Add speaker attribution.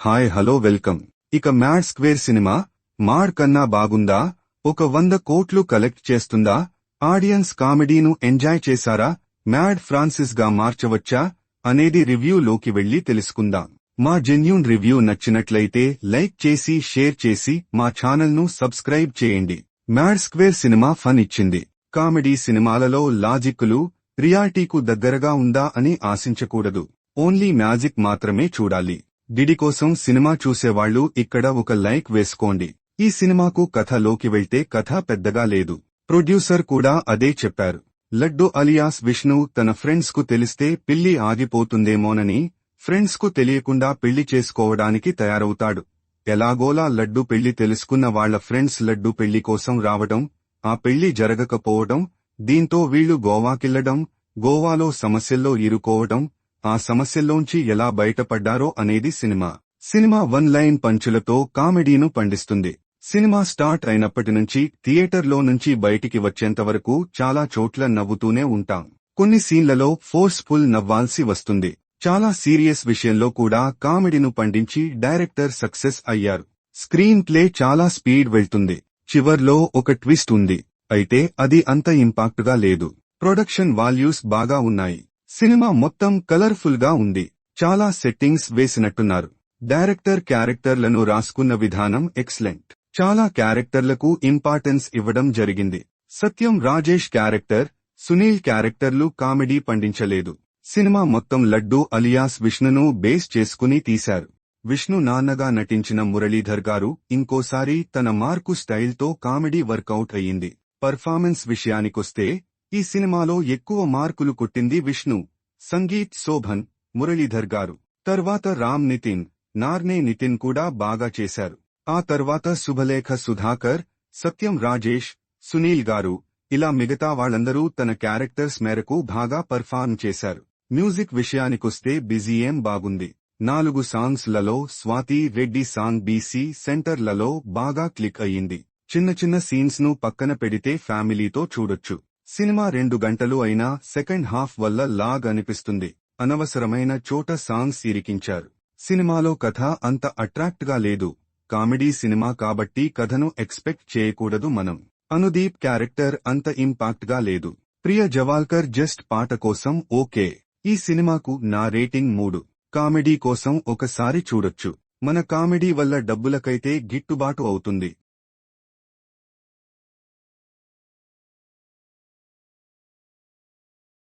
Speaker 1: Hi hello welcome. ఇక mad square cinema mod కన్నా బాగుందా? ఒక 100 కోట్లు కలెక్ట్ చేస్తుందా? ఆడియన్స్ కామెడీను ఎంజాయ్ చేశారా? మ్యాడ్ ఫ్రాన్సిస్ గా మార్చవచ్చా అనేది రివ్యూలోకి వెళ్లి తెలుసుకుందాం. మా జెన్యూన్ రివ్యూ నచ్చినట్లయితే లైక్ చేసి షేర్ చేసి మా ఛానల్ను సబ్స్క్రైబ్ చేయండి. మ్యాడ్ స్క్వేర్ సినిమా ఫన్ ఇచ్చింది. కామెడీ సినిమాలలో లాజిక్కులు రియాలిటీకు దగ్గరగా ఉందా అని ఆశించకూడదు. ఓన్లీ మ్యాజిక్ మాత్రమే చూడాలి. డిడి కోసం సినిమా చూసేవాళ్లు ఇక్కడ ఒక లైక్ వేసుకోండి. ఈ సినిమాకు కథలోకి వెళ్తే కథ పెద్దగా లేదు. ప్రొడ్యూసర్ కూడా అదే చెప్పారు. లడ్డు అలియాస్ విష్ణు తన ఫ్రెండ్స్ కు తెలిస్తే పిల్లి ఆగిపోతుందేమోనని ఫ్రెండ్స్ కు తెలియకుండా పెళ్లి చేసుకోవడానికి తయారవుతాడు. ఎలాగోలా లడ్డు పెళ్లి తెలుసుకున్న వాళ్ల ఫ్రెండ్స్ లడ్డు పెళ్లి కోసం రావడం, ఆ పెళ్లి జరగకపోవడం, దీంతో వీళ్లు గోవాకెళ్లడం, గోవాలో సమస్యల్లో ఇరుకోవడం, ఆ సమస్యల్లోంచి ఎలా బయటపడ్డారో అనేది సినిమా 1 లైన్ పంచులతో కామెడీను పండిస్తుంది. సినిమా స్టార్ట్ అయినప్పటినుంచి థియేటర్లో నుంచి బయటికి వచ్చేంతవరకు చాలా చోట్ల నవ్వుతూనే ఉంటాం. కొన్ని సీన్లలో ఫోర్స్ఫుల్ నవ్వాల్సి వస్తుంది. చాలా సీరియస్ విషయంలో కూడా కామెడీను పండించి డైరెక్టర్ సక్సెస్ అయ్యారు. స్క్రీన్ ప్లే చాలా స్పీడ్ వెళ్తుంది. చివర్లో ఒక ట్విస్ట్ ఉంది. అయితే అది అంత ఇంపాక్ట్ గా లేదు. ప్రొడక్షన్ వాల్యూస్ బాగా ఉన్నాయి. సినిమా మొత్తం కలర్ఫుల్ గా ఉంది. చాలా సెట్టింగ్స్ వేసినట్టున్నారు. డైరెక్టర్ క్యారెక్టర్లను రాసుకున్న విధానం ఎక్సలెంట్. చాలా క్యారెక్టర్లకు ఇంపార్టెన్స్ ఇవ్వడం జరిగింది. సత్యం రాజేష్ క్యారెక్టర్, సునీల్ క్యారెక్టర్లు కామెడీ పండించలేదు. సినిమా మొత్తం లడ్డు అలియాస్ విష్ణును బేస్ చేసుకుని తీశారు. విష్ణు నాన్నగా నటించిన మురళీధర్ గారు ఇంకోసారి తన మార్కు స్టైల్తో కామెడీ వర్కౌట్ అయ్యింది. పర్ఫార్మెన్స్ విషయానికొస్తే ఈ సినిమాలో ఎక్కువ మార్కులు కొట్టింది విష్ణు. సంగీత్ శోభన్, మురళీధర్ గారు. తర్వాత రామ్ నితిన్, నార్నే నితిన్ కూడా బాగా చేశారు. ఆ తర్వాత శుభలేఖ సుధాకర్, సత్యం రాజేష్, సునీల్ గారు, ఇలా మిగతా వాళ్లందరూ తన క్యారెక్టర్స్ మేరకు బాగా పర్ఫార్మ్ చేశారు. మ్యూజిక్ విషయానికొస్తే బిజిఎం బాగుంది. 4 సాంగ్స్ లలో స్వాతి రెడ్డి సాంగ్ బీసీ సెంటర్లలో బాగా క్లిక్ అయ్యింది. చిన్న చిన్న సీన్స్ ను పక్కన పెడితే ఫ్యామిలీతో చూడొచ్చు. సినిమా 2 గంటలు అయినా సెకండ్ హాఫ్ వల్ల లాగ్ అనిపిస్తుంది. అనవసరమైన చోట సాంగ్స్ ఇరికించారు. సినిమాలో కథ అంత అట్రాక్ట్ గా లేదు. కామెడీ సినిమా కాబట్టి కథను ఎక్స్పెక్ట్ చేయకూడదు మనం. అనుదీప్ క్యారెక్టర్ అంత ఇంపాక్ట్ గా లేదు. ప్రియ జవాల్కర్ జస్ట్ పాట కోసం ఓకే. ఈ సినిమాకు నా రేటింగ్ 3. కామెడీ కోసం ఒకసారి చూడొచ్చు. మన కామెడీ వల్ల డబ్బులకైతే గిట్టుబాటు అవుతుంది.